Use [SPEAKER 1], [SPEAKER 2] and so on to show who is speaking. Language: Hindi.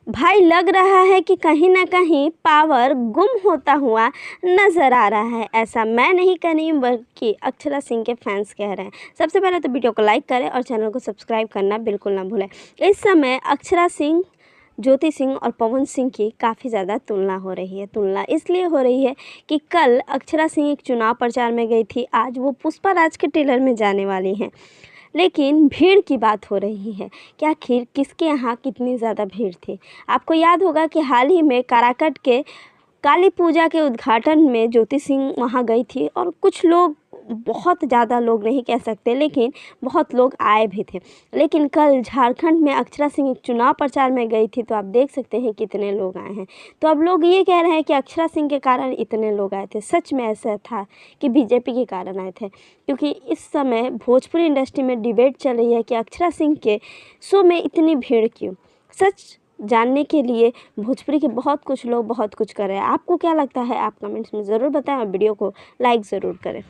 [SPEAKER 1] भाई लग रहा है कि कहीं न कहीं पावर गुम होता हुआ नज़र आ रहा है। ऐसा मैं नहीं कह रही हूँ बल्कि अक्षरा सिंह के फैंस कह रहे हैं। सबसे पहले तो वीडियो को लाइक करें और चैनल को सब्सक्राइब करना बिल्कुल ना भूलें। इस समय अक्षरा सिंह, ज्योति सिंह और पवन सिंह की काफ़ी ज़्यादा तुलना हो रही है। तुलना इसलिए हो रही है कि कल अक्षरा सिंह एक चुनाव प्रचार में गई थी, आज वो पुष्पाराज के ट्रेलर में जाने वाली हैं। लेकिन भीड़ की बात हो रही है कि आखिर किसके यहाँ कितनी ज़्यादा भीड़ थी। आपको याद होगा कि हाल ही में काराकट के काली पूजा के उद्घाटन में ज्योति सिंह वहाँ गई थी और कुछ लोग, बहुत ज़्यादा लोग नहीं कह सकते लेकिन बहुत लोग आए भी थे। लेकिन कल झारखंड में अक्षरा सिंह एक चुनाव प्रचार में गई थी, तो आप देख सकते हैं कितने लोग आए हैं। तो अब लोग ये कह रहे हैं कि अक्षरा सिंह के कारण इतने लोग आए थे। सच में ऐसा था कि बीजेपी के कारण आए थे, क्योंकि इस समय भोजपुरी इंडस्ट्री में डिबेट चल रही है कि अक्षरा सिंह के शो में इतनी भीड़ क्यों। सच जानने के लिए भोजपुरी के बहुत कुछ लोग बहुत कुछ कर रहे हैं। आपको क्या लगता है, आप कमेंट्स में ज़रूर बताएं और वीडियो को लाइक ज़रूर करें।